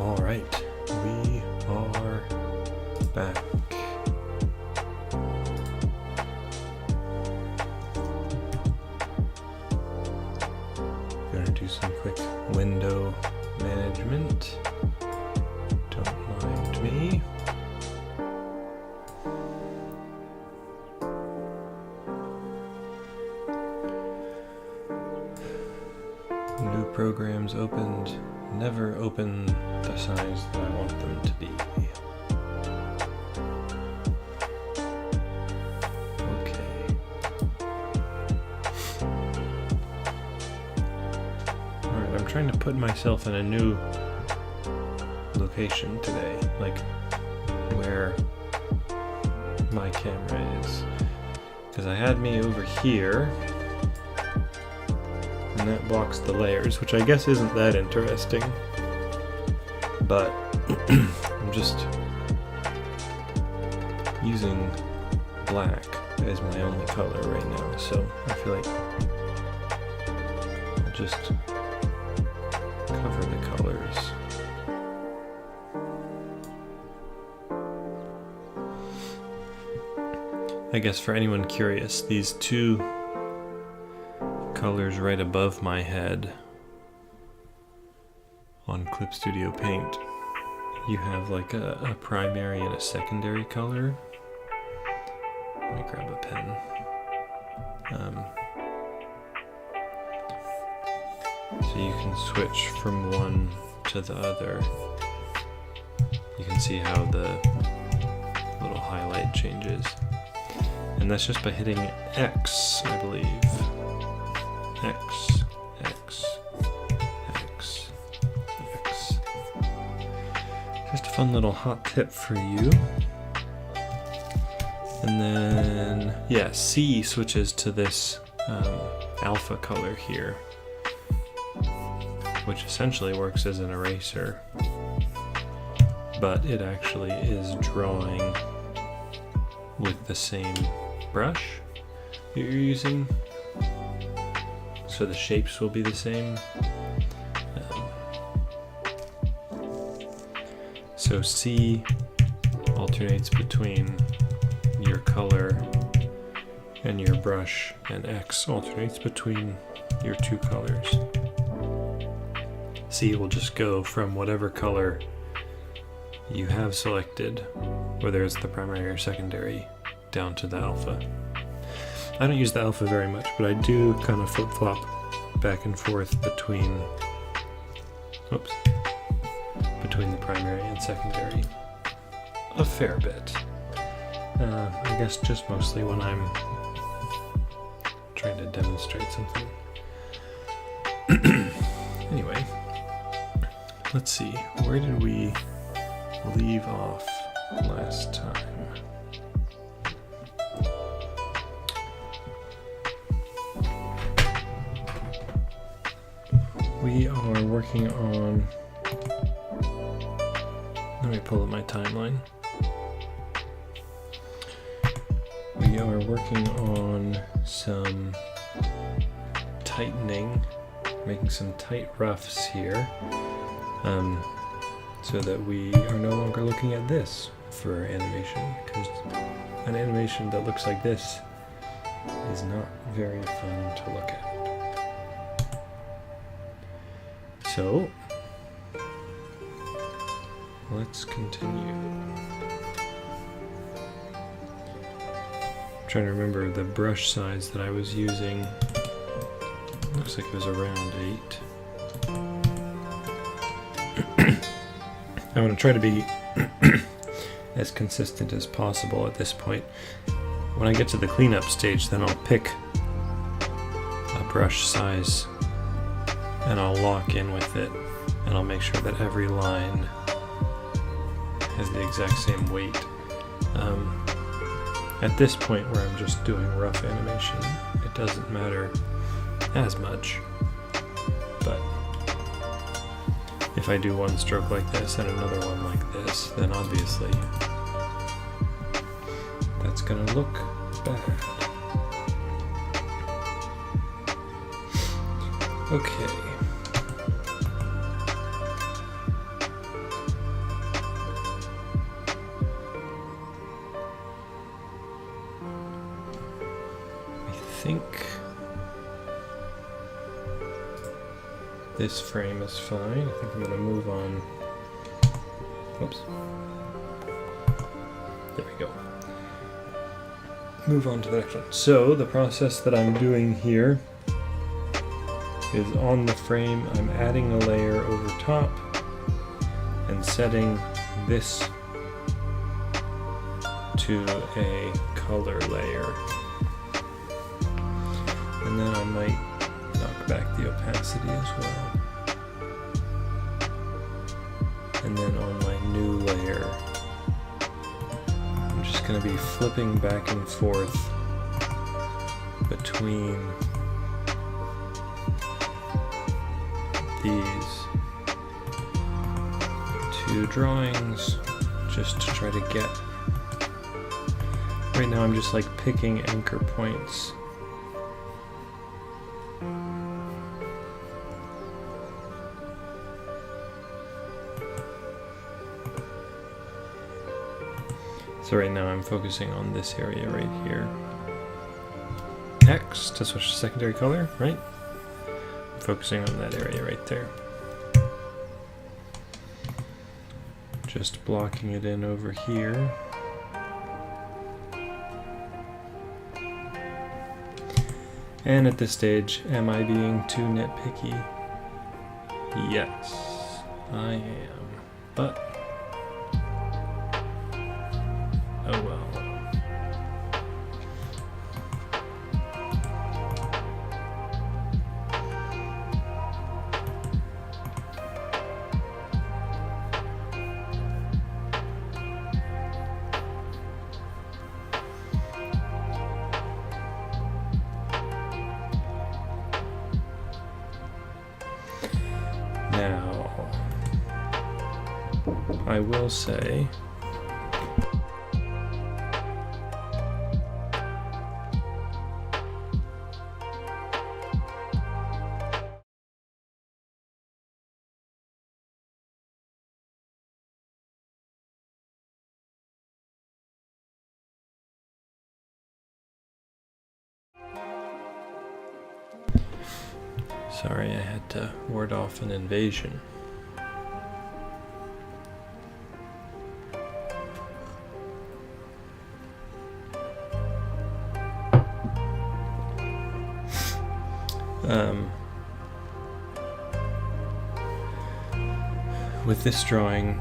Alright, we are back. Gonna do some quick window management. Don't mind me. New programs opened. Never open the size that I want them to be. Okay. Alright, I'm trying to put myself in a new location today, like where my camera is. Because I had me over here, and that blocks the layers, which I guess isn't that interesting, but I'm just using black as my only color right now, so I feel like I'll just cover the colors. I guess for anyone curious, these two colors right above my head on Clip Studio Paint, you have like a primary and a secondary color. Let me grab a pen. So you can switch from one to the other. You can see how the little highlight changes. And that's just by hitting X, I believe. X, X, X, X. Just a fun little hot tip for you. And then, yeah, C switches to this alpha color here, which essentially works as an eraser, but it actually is drawing with the same brush that you're using. So the shapes will be the same. So C alternates between your color and your brush, and X alternates between your two colors. C will just go from whatever color you have selected, whether it's the primary or secondary, down to the alpha. I don't use the alpha very much, but I do kind of flip-flop back and forth between the primary and secondary a fair bit. I guess just mostly when I'm trying to demonstrate something. Anyway, let's see, where did we leave off last time? We are working on, let me pull up my timeline. We are working on some tightening, making some tight roughs here, so that we are no longer looking at this for animation, because an animation that looks like this is not very fun to look at. So, let's continue. I'm trying to remember the brush size that I was using. Looks like it was around 8. I want to try to be as consistent as possible at this point. When I get to the cleanup stage, then I'll pick a brush size and I'll lock in with it, and I'll make sure that every line has the exact same weight. At this point where I'm just doing rough animation, it doesn't matter as much, but if I do one stroke like this and another one like this, then obviously that's gonna look bad. Okay. think this frame is fine. I think I'm going to move on. Whoops. There we go. Move on to the next one. So the process that I'm doing here is on the frame, I'm adding a layer over top and setting this to a color layer. And then I might knock back the opacity as well. And then on my new layer, I'm just going to be flipping back and forth between these two drawings just to try to get. Right now I'm just like picking anchor points. So right now I'm focusing on this area right here. X to switch to secondary color, right? I'm focusing on that area right there. Just blocking it in over here. And at this stage, am I being too nitpicky? Yes, I am. But oh well. Now, I will say sorry, I had to ward off an invasion. With this drawing,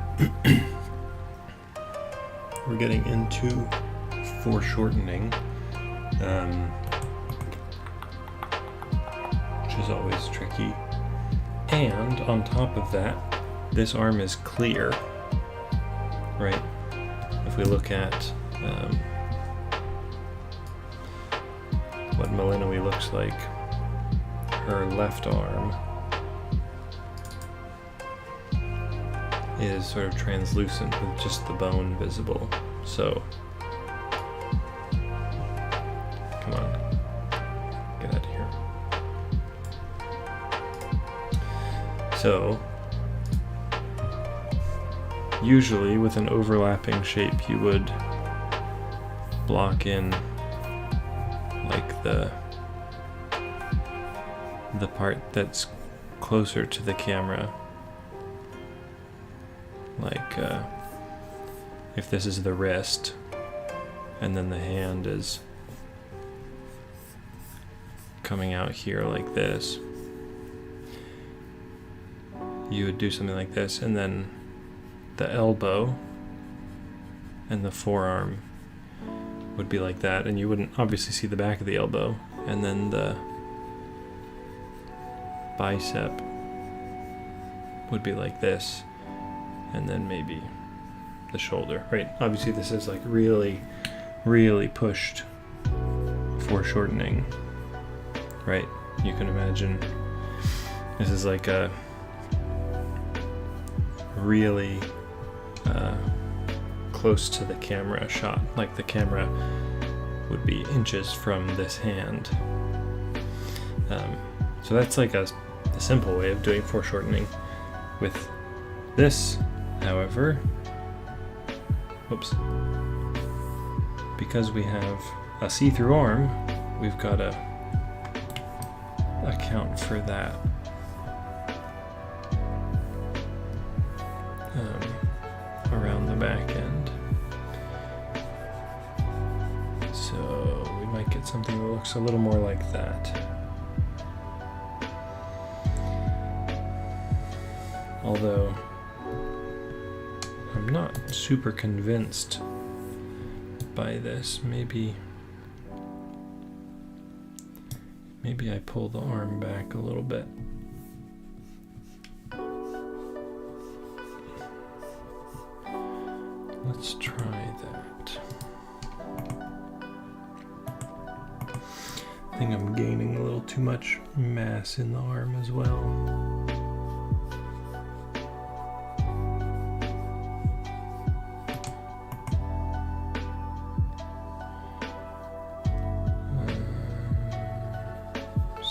we're getting into foreshortening, which is always tricky. And on top of that, this arm is clear, right? If we look at what Malinois looks like, her left arm is sort of translucent with just the bone visible. So, come on, get out of here. So, usually with an overlapping shape you would block in like the part that's closer to the camera. Like if this is the wrist and then the hand is coming out here like this, you would do something like this, and then the elbow and the forearm would be like that, and you wouldn't obviously see the back of the elbow, and then the bicep would be like this, and then maybe the shoulder, right? Obviously this is like really, really pushed foreshortening, right? You can imagine this is like a really close to the camera shot, like the camera would be inches from this hand. So that's like a simple way of doing foreshortening. With this, however, whoops, because we have a see-through arm, we've got to account for that. Around the back end. So we might get something that looks a little more like that. Although I'm not super convinced by this. Maybe I pull the arm back a little bit. Let's try that. I think I'm gaining a little too much mass in the arm as well.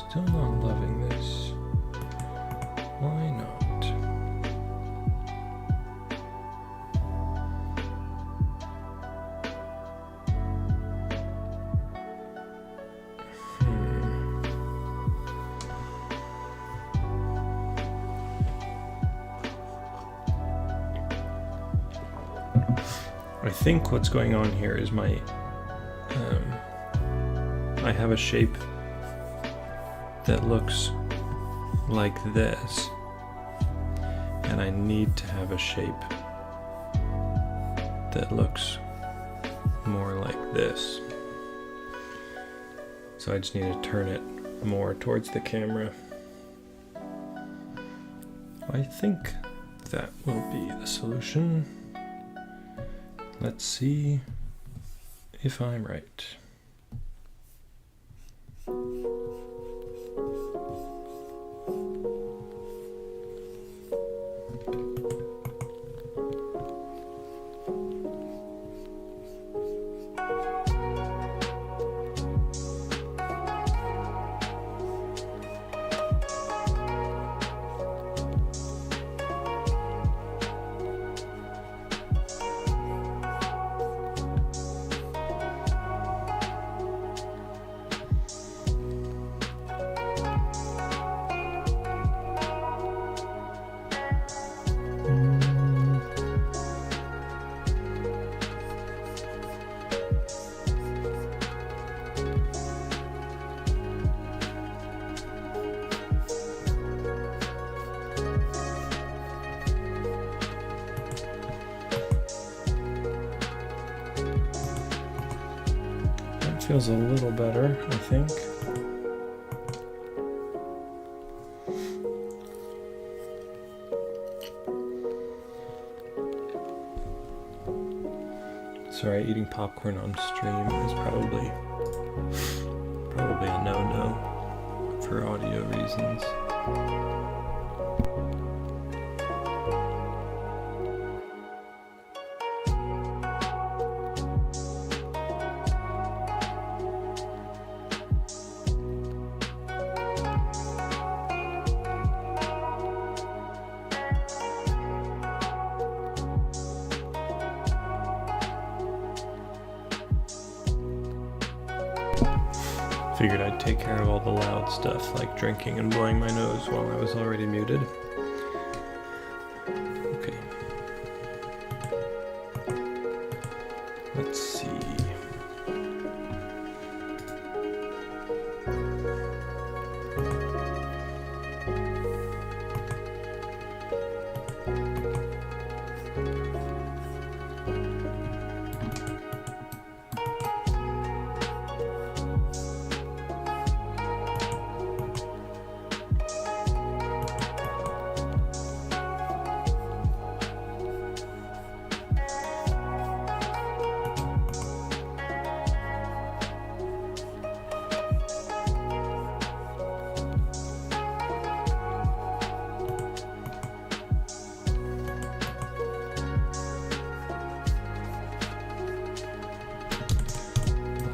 Still not loving this. Why not? I think what's going on here is I have a shape that looks like this, and I need to have a shape that looks more like this. So I just need to turn it more towards the camera. I think that will be the solution. Let's see if I'm right. Feels a little better, I think. Sorry, eating popcorn on stream is probably a no-no for audio reasons. Figured I'd take care of all the loud stuff like drinking and blowing my nose while I was already muted. Okay. Let's see.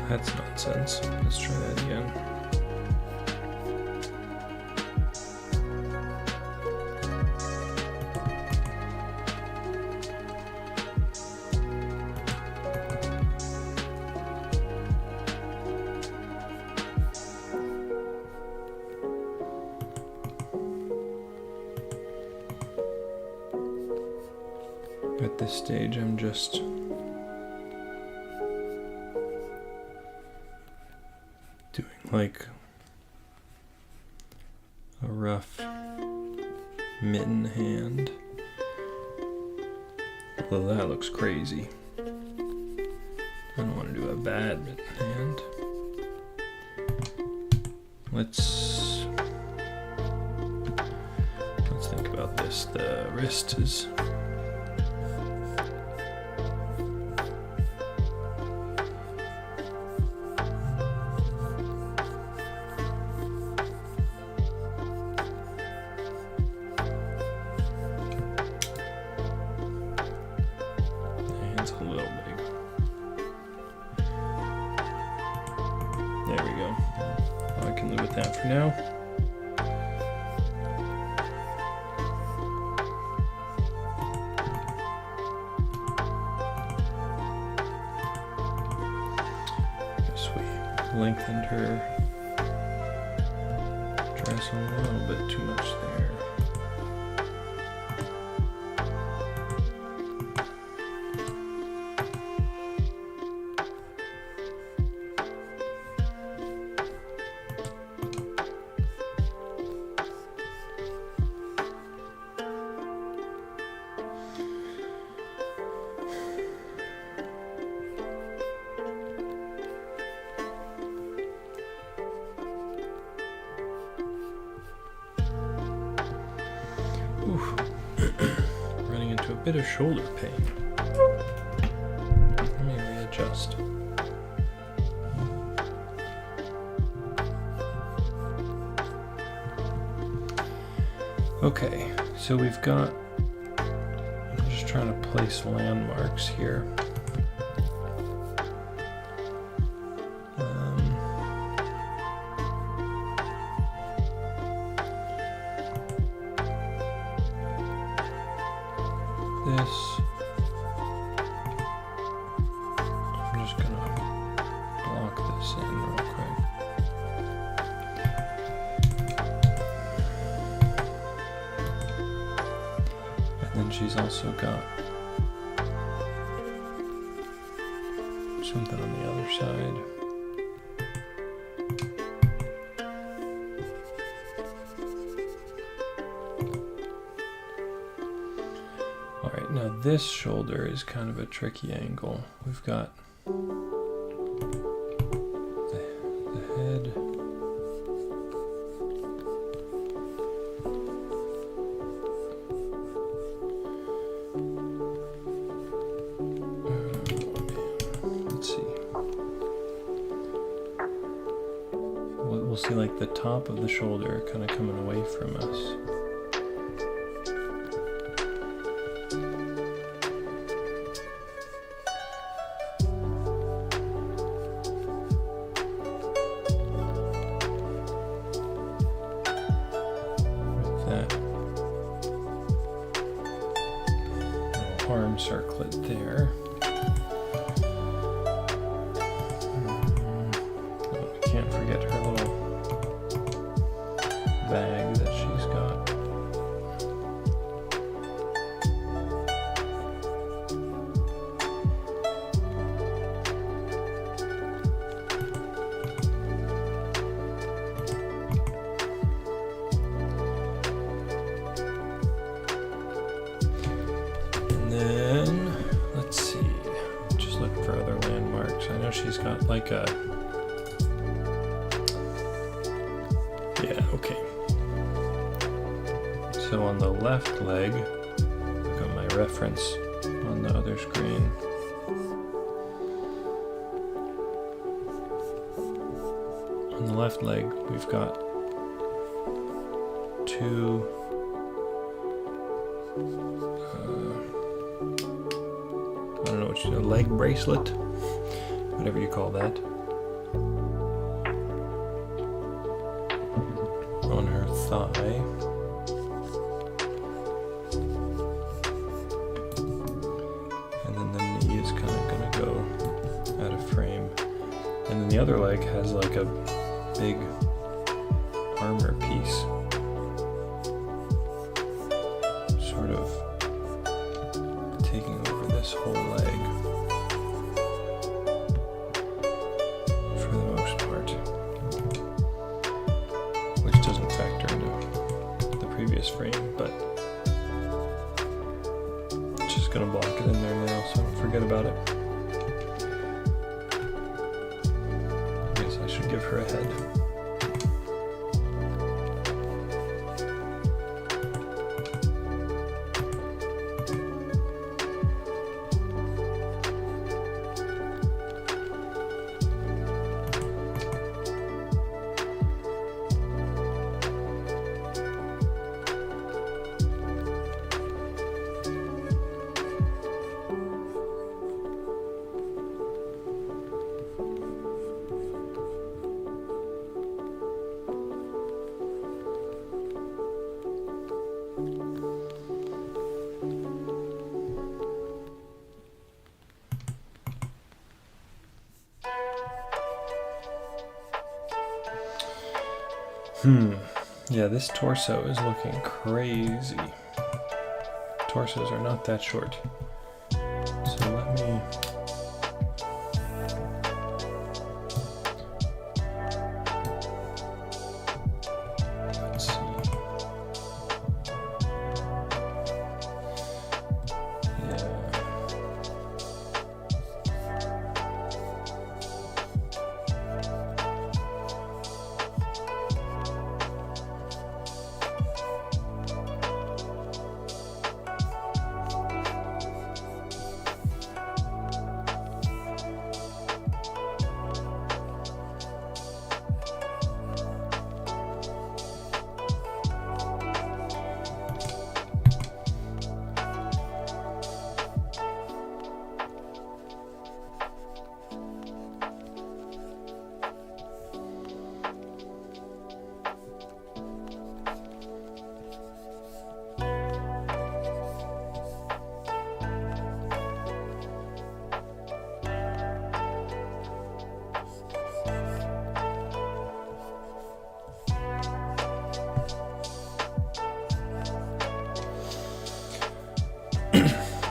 That's nonsense. Let's try that again. At this stage, I'm just doing like a rough mitten hand. Although that looks crazy. I don't want to do a bad mitten hand. Let's think about this. The wrist is a little big. There we go. I can live with that for now. Guess we lengthened her dress a little bit too much there. Running into a bit of shoulder pain. Let me readjust. Okay, so we've got, I'm just trying to place landmarks here. This, I'm just gonna block this in real quick. And then she's also got something on the other side. Now this shoulder is kind of a tricky angle. We've got the head. Let's see. We'll see like the top of the shoulder kind of coming away from us. Arm circlet there. Oh, can't forget her little bag that she's got. Then, let's see, just look for other landmarks. I know she's got like a, yeah, okay. So on the left leg, I've got my reference on the other screen. On the left leg, we've got two I don't know what you do, a leg bracelet, whatever you call that, on her thigh. And then the knee is kind of going to go out of frame. And then the other leg has like a big armor piece, sort of taking this whole leg for the most part, which doesn't factor into the previous frame, but just gonna block it in there now so I don't forget about it. I guess I should give her a head. Yeah, this torso is looking crazy. Torsos are not that short. So let me... Let's see. Yeah.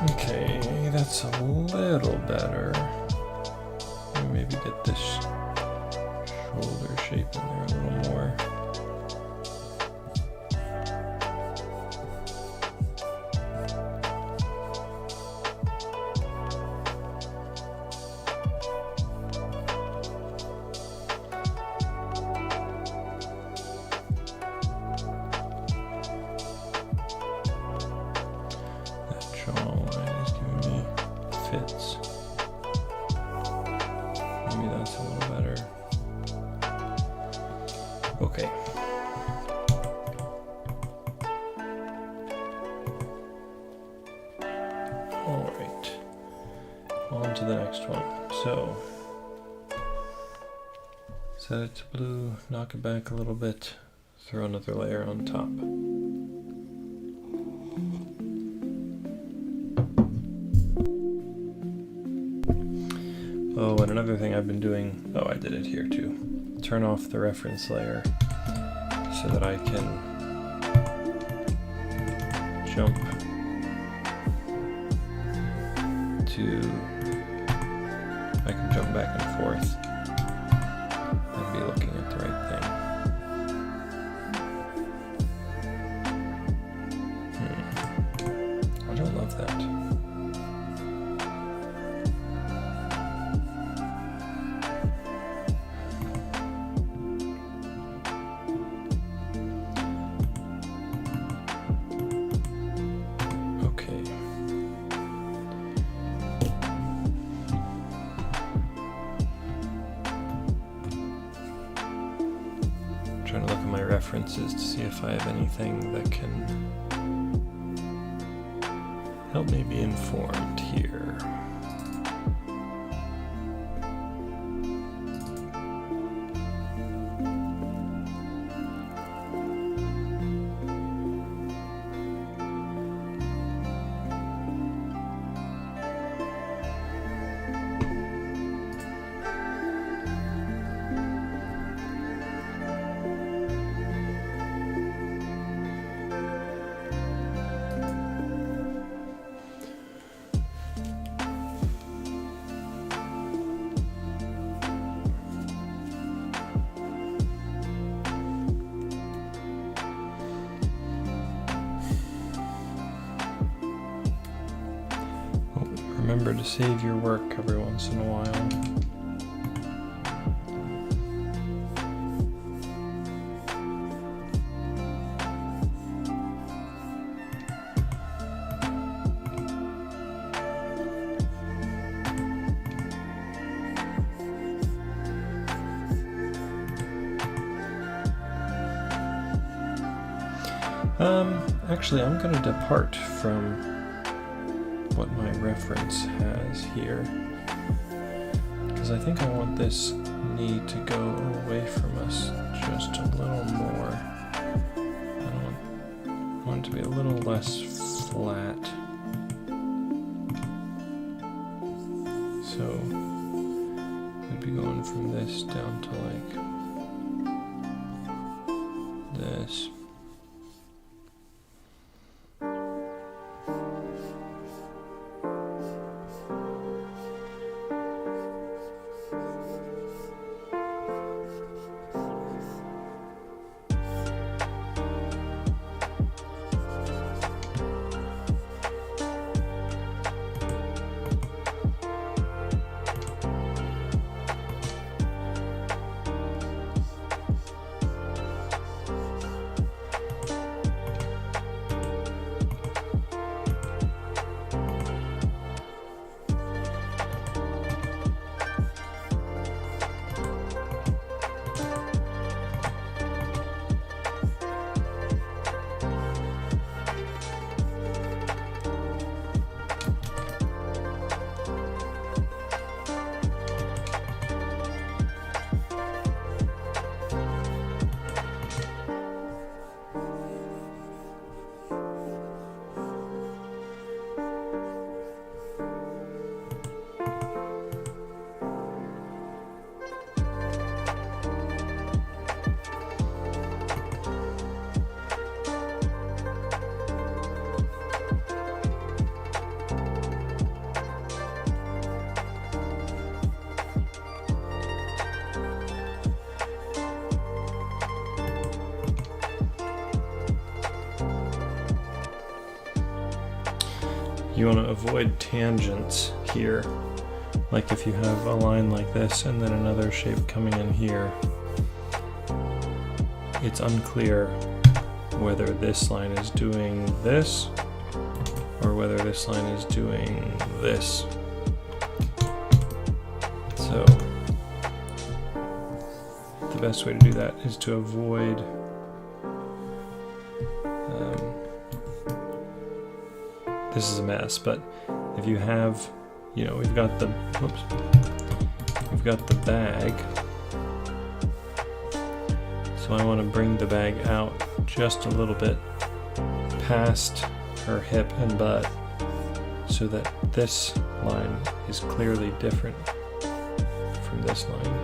Okay, that's a little better. Maybe get this shoulder shape in there a little more. Jawline is giving me fits. Maybe that's a little better. Okay. All right. On to the next one. So, set it to blue, knock it back a little bit, throw another layer on top. Oh, and another thing I've been doing, I did it here too. Turn off the reference layer so that I can jump back and forth and be looking at the right thing. I don't love that. Trying to look at my references to see if I have anything that can help me be informed here. Remember to save your work every once in a while. Actually, I'm going to depart from what my reference has here, because I think I want this knee to go away from us just a little more. I want it to be a little less flat. So I'd be going from this down to like this. You want to avoid tangents here. Like if you have a line like this and then another shape coming in here, it's unclear whether this line is doing this or whether this line is doing this. So the best way to do that is to avoid this is a mess, but if you have, you know, we've got the bag, so I want to bring the bag out just a little bit past her hip and butt so that this line is clearly different from this line.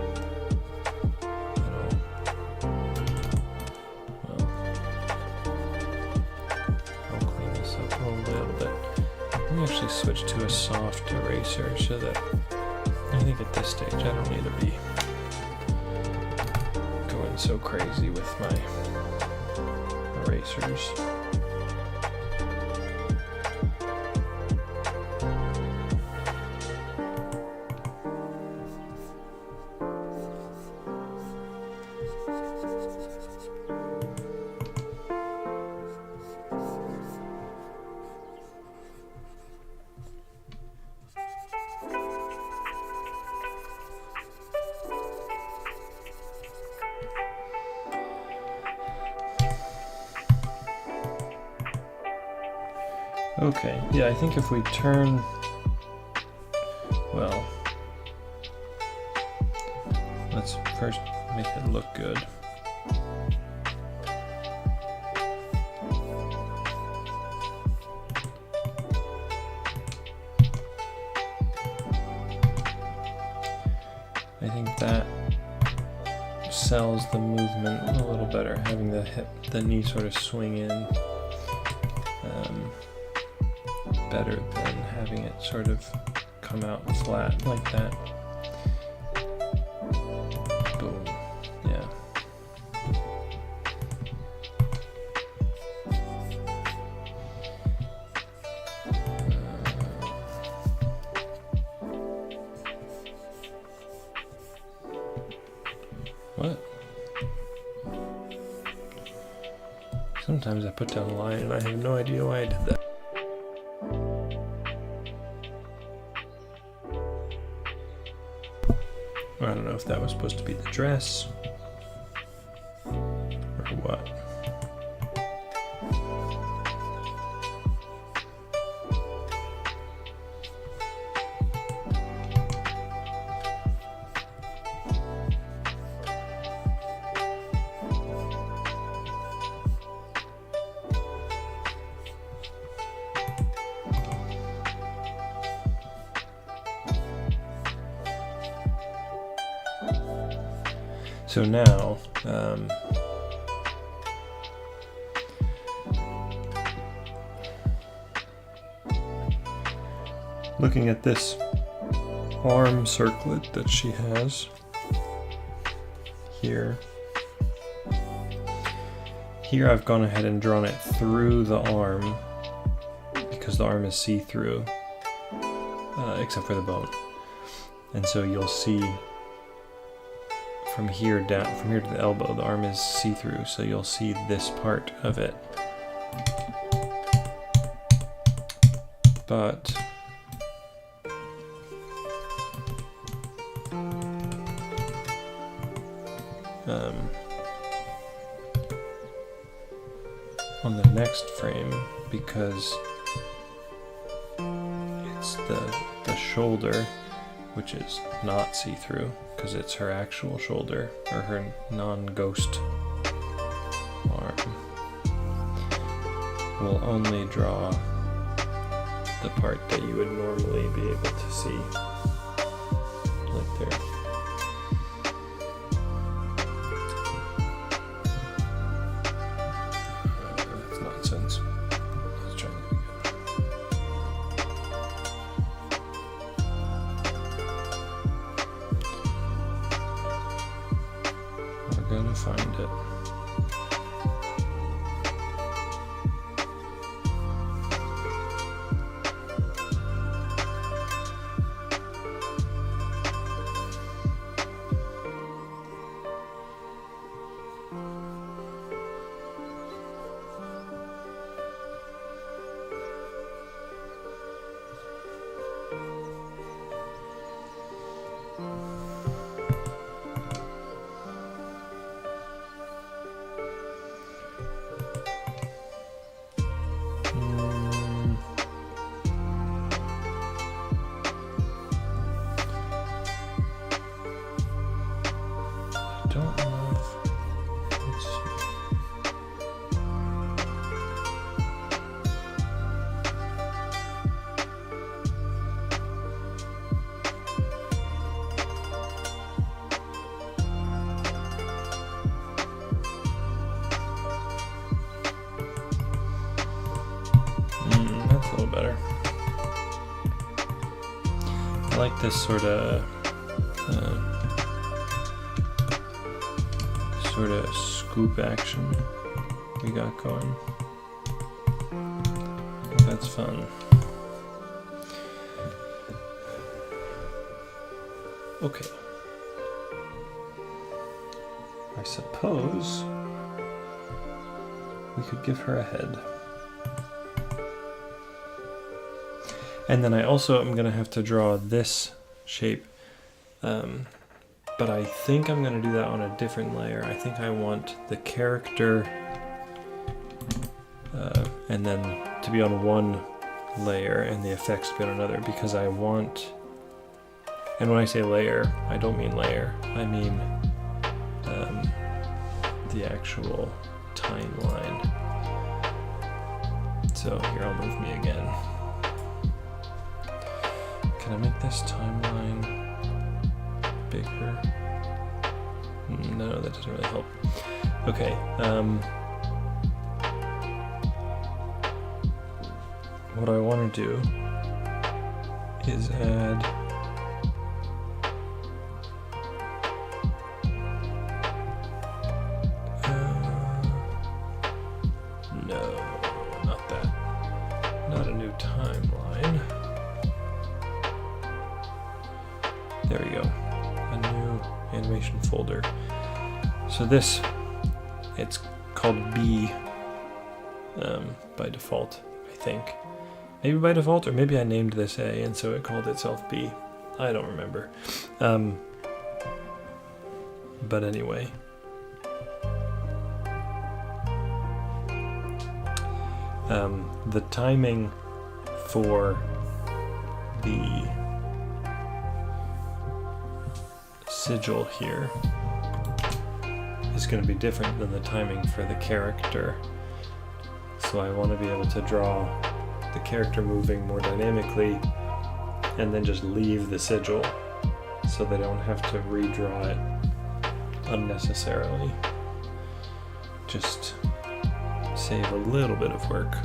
Actually switch to a soft eraser so that I think at this stage I don't need to be going so crazy with my erasers. Okay, yeah, I think if we turn, well, let's first make it look good. I think that sells the movement a little better, having the knee sort of swing in. Better than having it sort of come out flat like that. Boom. Yeah. sometimes I put down a line and I have no idea why I did that. I don't know if that was supposed to be the dress or what. So now, looking at this arm circlet that she has here, I've gone ahead and drawn it through the arm because the arm is see-through, except for the bone. And so you'll see from here to the elbow, the arm is see-through, so you'll see this part of it. But on the next frame, because it's the shoulder, which is not see-through, because it's her actual shoulder, or her non-ghost arm. We'll only draw the part that you would normally be able to see, like there. That's nonsense. Let's try that again. Gonna find it. Better. I like this sort of scoop action we got going. That's fun. Okay. I suppose we could give her a head. And then I also am going to have to draw this shape, but I think I'm going to do that on a different layer. I think I want the character and then to be on one layer and the effects to be on another, because I want, and when I say layer, I don't mean layer, I mean the actual timeline. So here, I'll move me again. Can I make this timeline bigger? No, that doesn't really help. Okay, what I want to do is add no, not that. Not a new timeline. There we go. A new animation folder. So this, it's called B, by default, I think. Maybe by default, or maybe I named this A and so it called itself B. I don't remember. But anyway. The timing for the sigil here is going to be different than the timing for the character. So I want to be able to draw the character moving more dynamically and then just leave the sigil so they don't have to redraw it unnecessarily. Just save a little bit of work.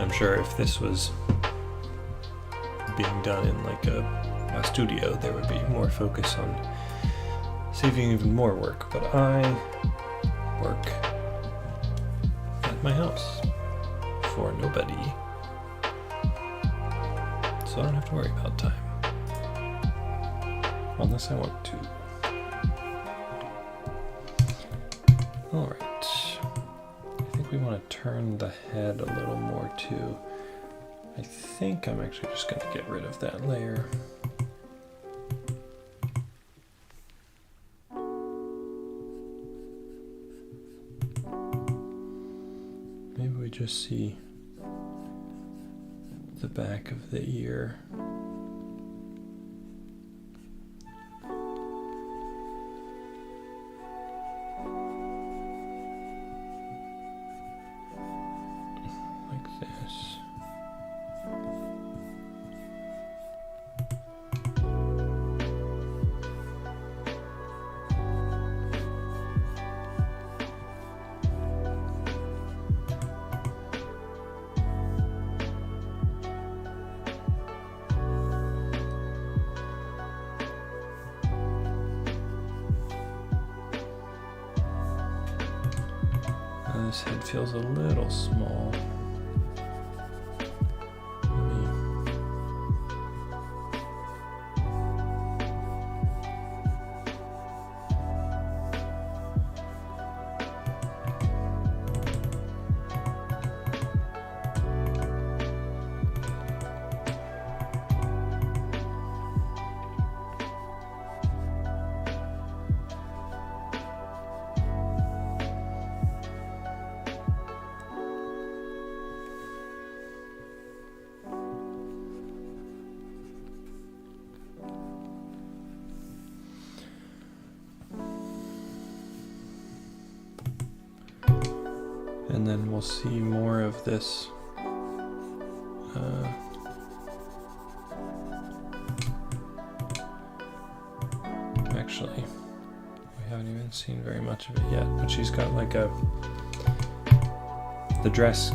I'm sure if this was being done in like a studio, there would be more focus on saving even more work, but I work at my house for nobody, so I don't have to worry about time. Unless I want to. Alright. I think we want to turn the head a little more too. I think I'm actually just going to get rid of that layer. Maybe we just see the back of the ear. This head feels a little small. And then we'll see more of this actually, we haven't even seen very much of it yet, but she's got like the dress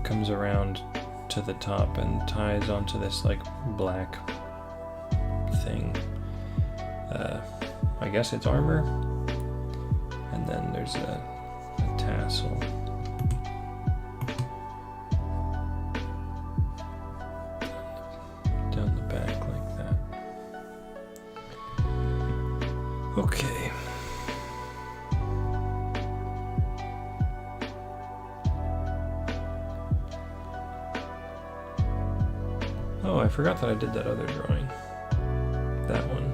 comes around to the top and ties onto this like black thing. I guess it's armor, and then there's a tassel. Down the back like that. Okay. Oh, I forgot that I did that other drawing. That one.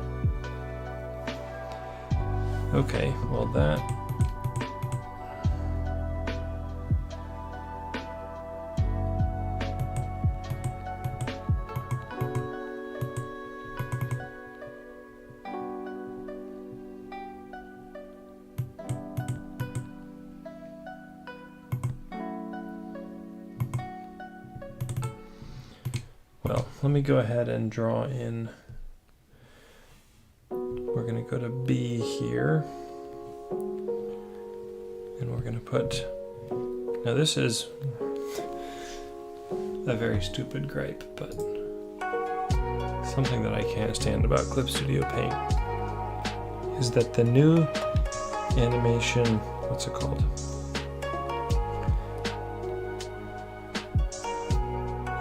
Okay, well that well, let me go ahead and draw in. We're going to go to B here. And we're going to put... Now this is a very stupid gripe, but something that I can't stand about Clip Studio Paint is that the new animation... What's it called?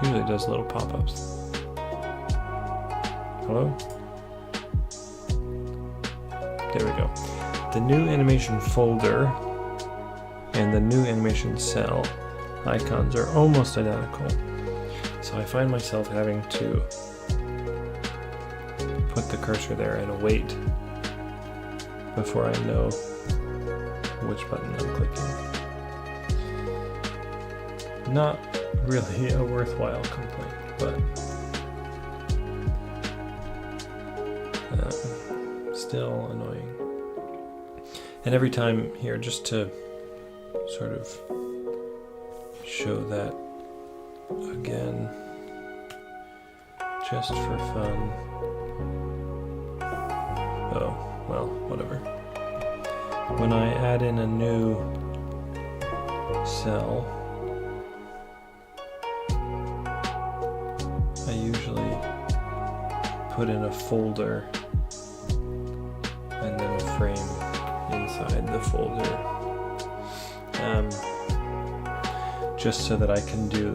Usually does little pop-ups. Hello? there we go. The new animation folder and the new animation cell icons are almost identical. So I find myself having to put the cursor there and wait before I know which button I'm clicking. Not really a worthwhile complaint, but still annoying. And every time here, just to sort of show that again, just for fun. Oh, well, whatever. When I add in a new cell, I usually put in a folder and then a frame inside the folder, just so that I can do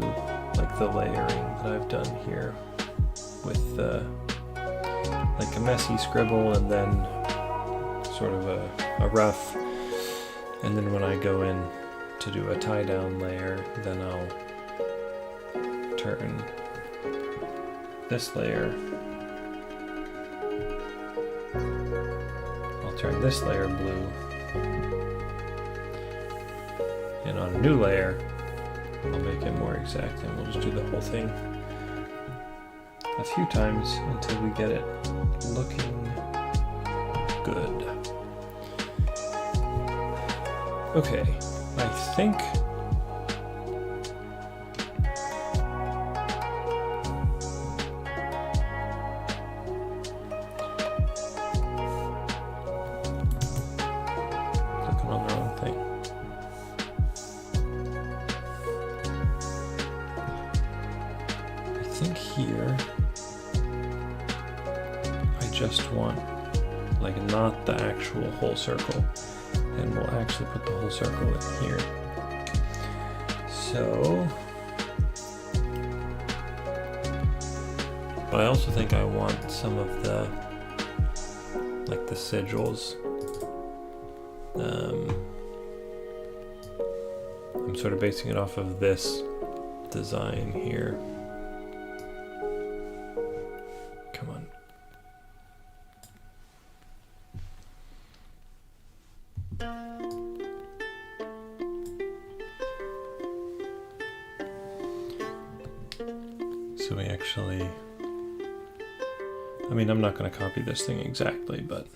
like the layering that I've done here with like a messy scribble and then sort of a rough, and then when I go in to do a tie down layer, then I'll turn this layer, turn this layer blue, and on a new layer I'll make it more exact, and we'll just do the whole thing a few times until we get it looking good. Okay, I think here I just want like not the actual whole circle, and we'll actually put the whole circle in here. So, but I also think I want some of the like the sigils. I'm sort of basing it off of this design here. Come on. So we actually, I mean, I'm not going to copy this thing exactly, but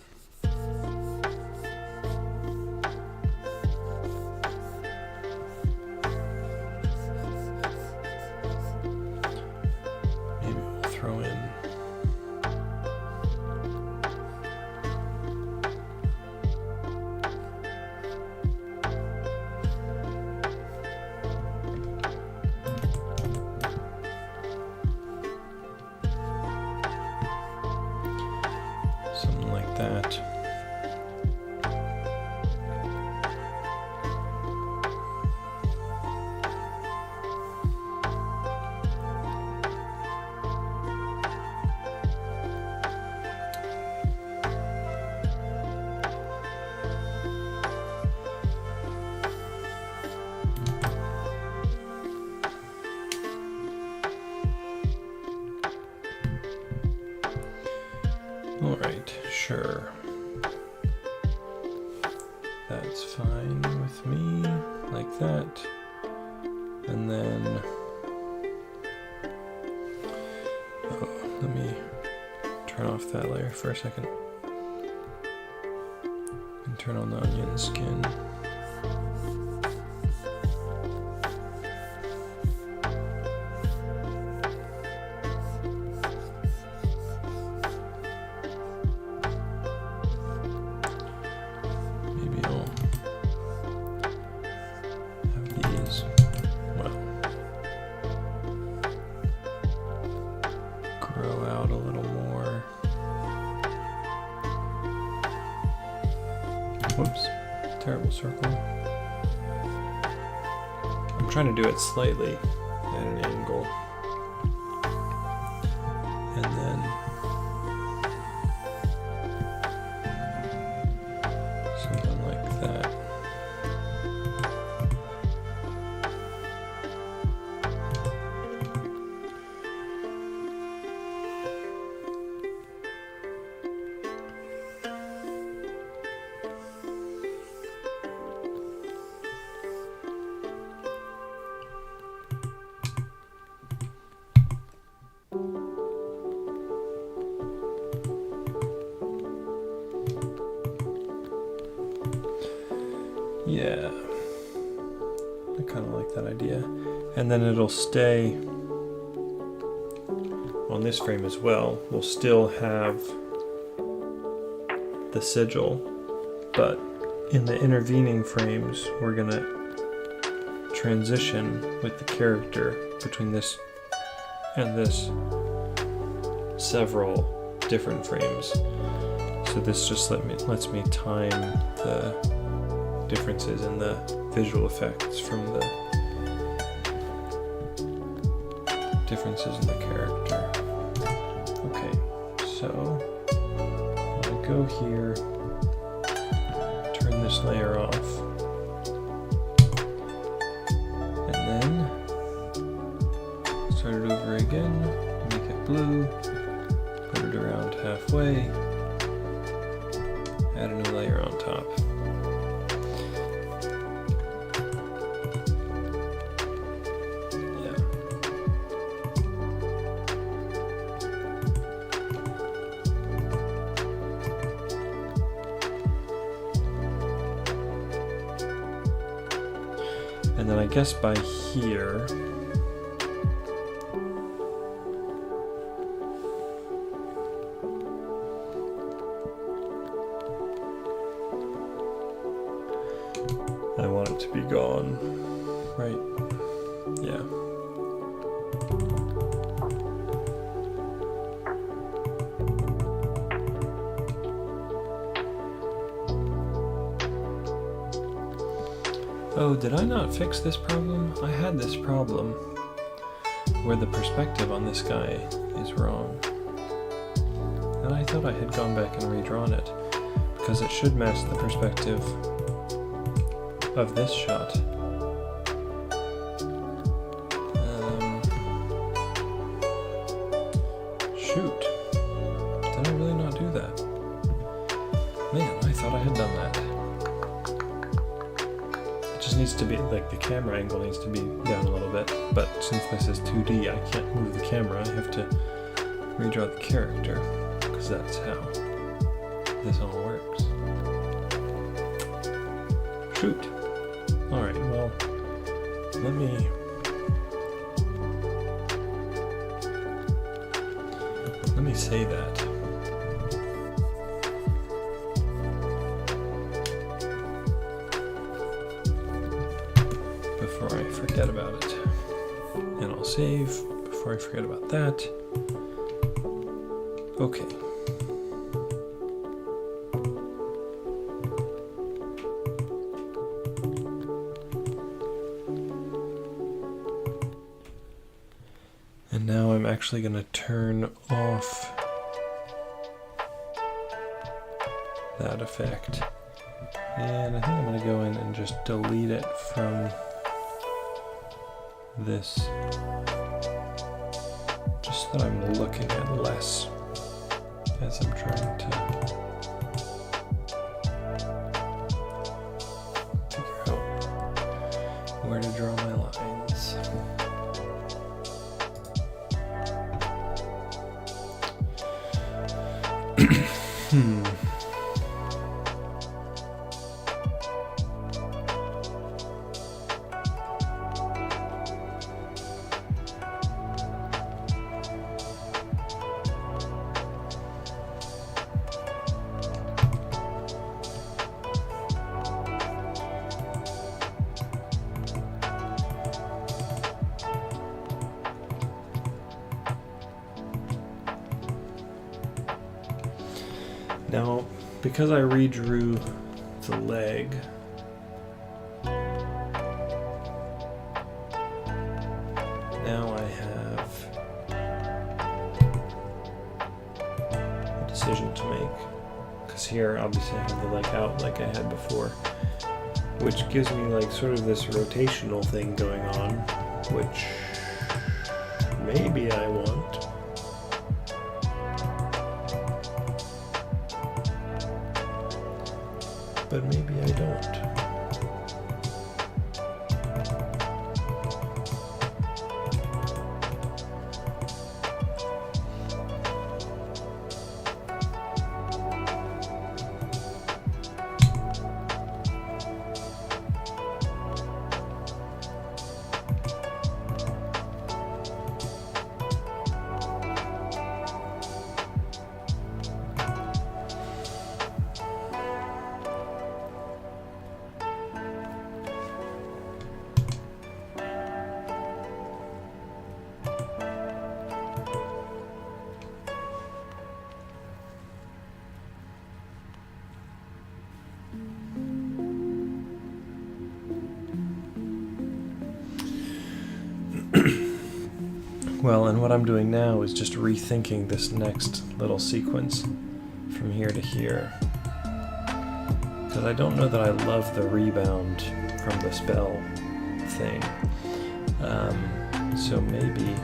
maybe we'll throw in something like that. All right, sure. That's fine with me, like that. And then, oh, let me turn off that layer for a second. And turn on the onion skin. Grow out a little more. Whoops, terrible circle. I'm trying to do it slightly at an angle. And then Yeah, I kind of like that idea. And then it'll stay on this frame as well. We'll still have the sigil, but in the intervening frames, we're gonna transition with the character between this and this several different frames. So this just lets me time the differences in the visual effects from the differences in the character. Okay, so I'm gonna go here, turn this layer off, and then start it over again, make it blue, put it around halfway, add a new layer on top. Yeah. And then I guess by here, I want it to be gone, right? Yeah. Oh, did I not fix this problem? I had this problem where the perspective on this guy is wrong. And I thought I had gone back and redrawn it, because it should match the perspective of this shot. Shoot. Did I really not do that? Man, I thought I had done that. It just needs to be, like, the camera angle needs to be down a little bit, but since this is 2D, I can't move the camera. I have to redraw the character, because that's how this all works. Shoot. Alright, well, let me say that. Before I forget about it. And I'll save before I forget about that. Okay. And now I'm actually going to turn off that effect. And I think I'm going to go in and just delete it from this, just so that I'm looking at less as I'm trying to figure out where to draw my lines. Now, because I redrew the leg, now I have a decision to make. Because here, obviously, I have the leg out like I had before, which gives me like sort of this rotational thing going on, which maybe I want. But maybe I don't. Well, and what I'm doing now is just rethinking this next little sequence from here to here. Because I don't know that I love the rebound from the spell thing. So maybe...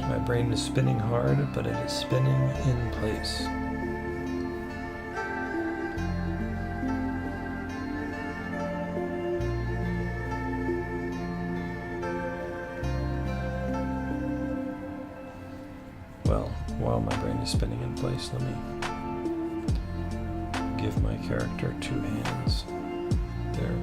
My brain is spinning hard, but it is spinning in place. Well, while my brain is spinning in place, let me give my character 2 hands. There.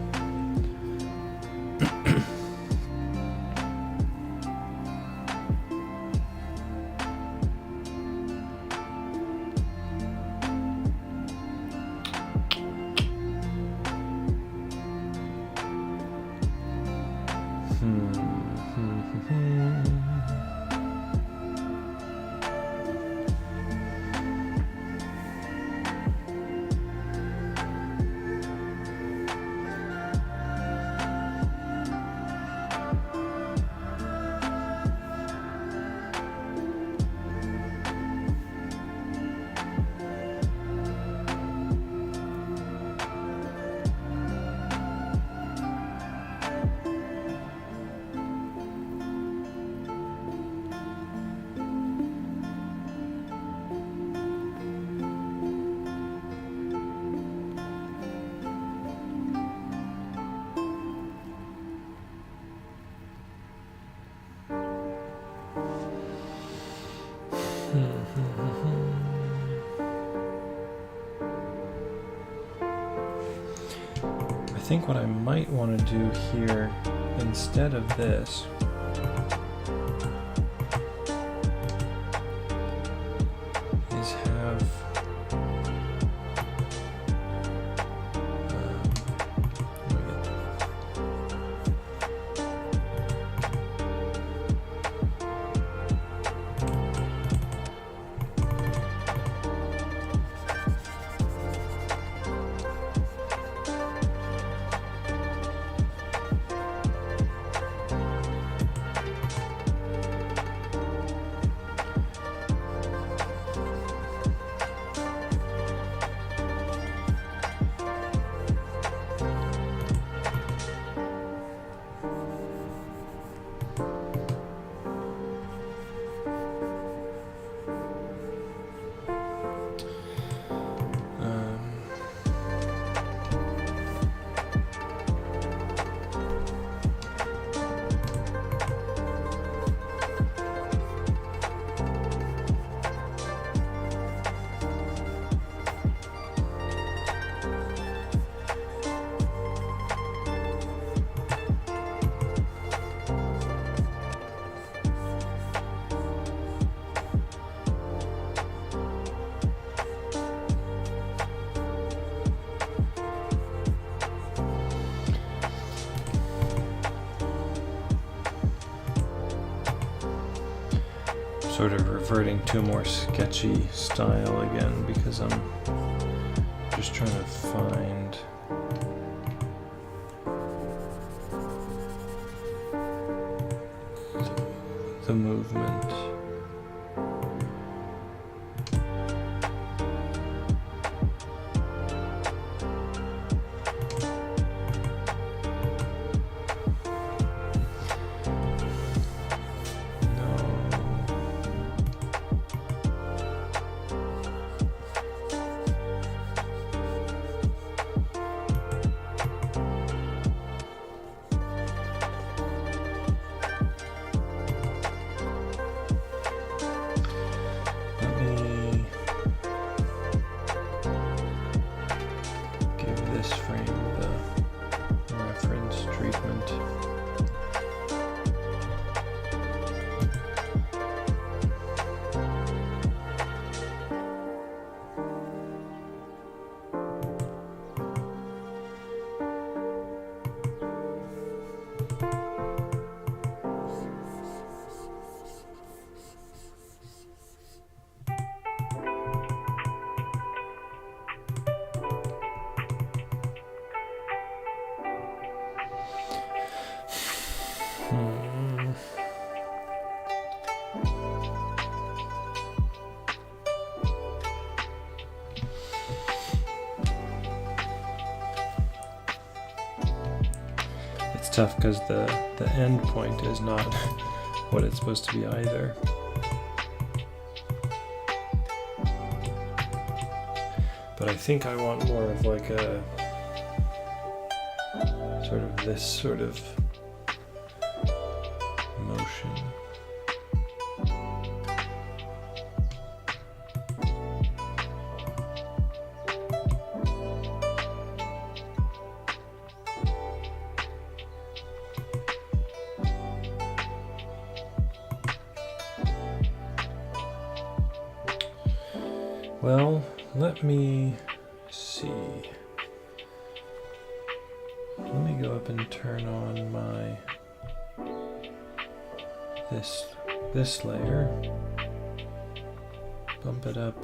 I think what I might want to do here, instead of this, is have sort of reverting to a more sketchy style again, because I'm just trying to find the movement. tough because the end point is not what it's supposed to be either. But I think I want more of like a sort of this sort of motion. Well, let me see. Let me go up and turn on my this layer. Bump it up,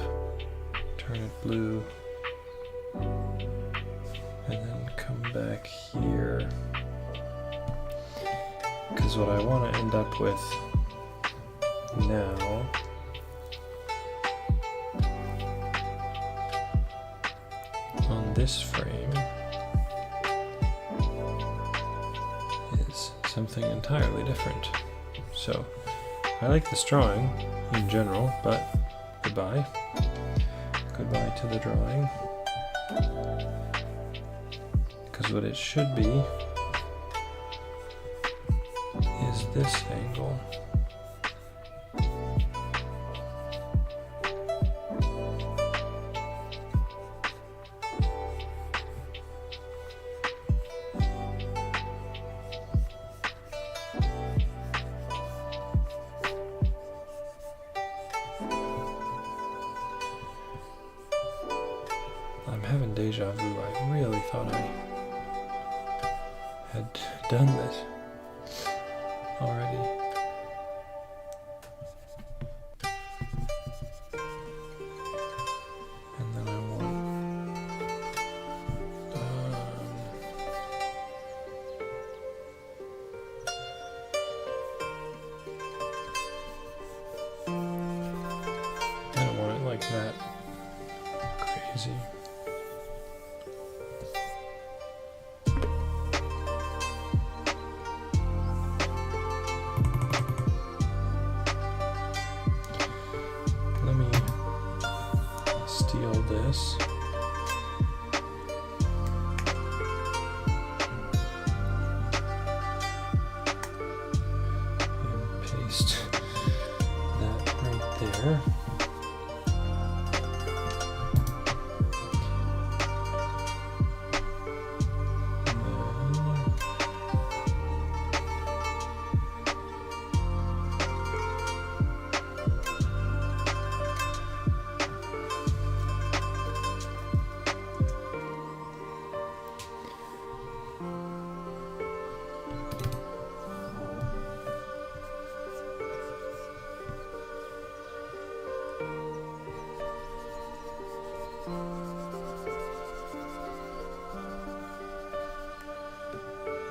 turn it blue, and then come back here. Because what I want to end up with now on this frame is something entirely different. So I like this drawing in general, but goodbye. Goodbye to the drawing. Because what it should be is this angle. I'm having deja vu. I really thought I had done this already. And then I want I don't want it like that crazy. Let me steal this. And paste that right there.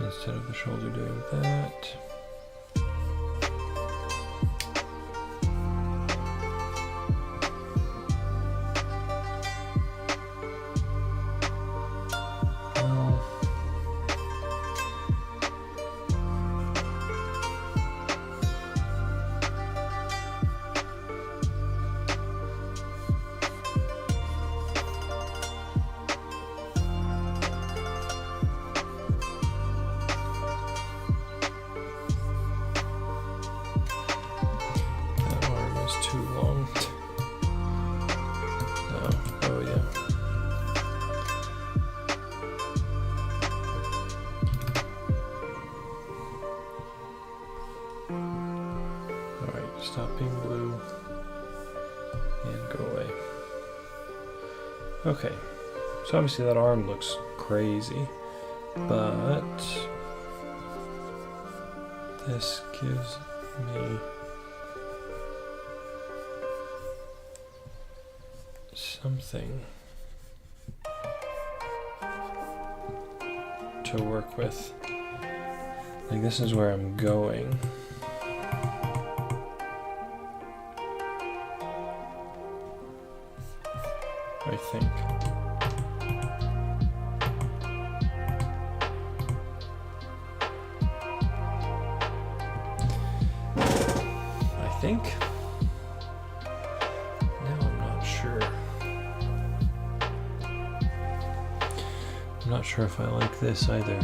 Instead of the shoulder doing that. Well, too long. Oh yeah. Alright, stop being blue and go away. Okay, so obviously that arm looks crazy, but this gives me something to work with. Like, this is where I'm going. I think. think. Now I'm not sure. I'm not sure if I like this either.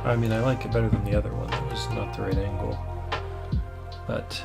I mean, I like it better than the other one. That was not the right angle. But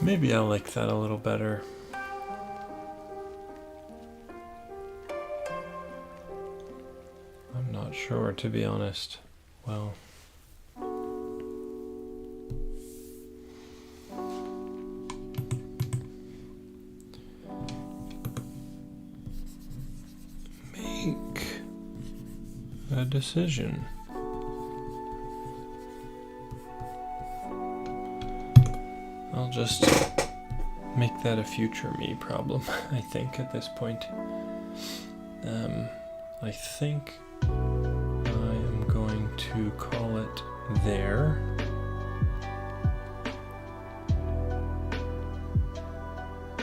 maybe I like that a little better. I'm not sure, to be honest. Well, make a decision. I'll just make that a future me problem, I think, at this point. I think I am going to call it there.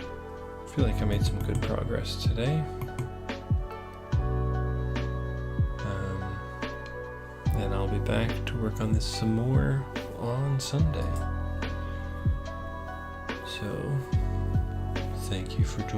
I feel like I made some good progress today. And I'll be back to work on this some more on Sunday. So, thank you for joining.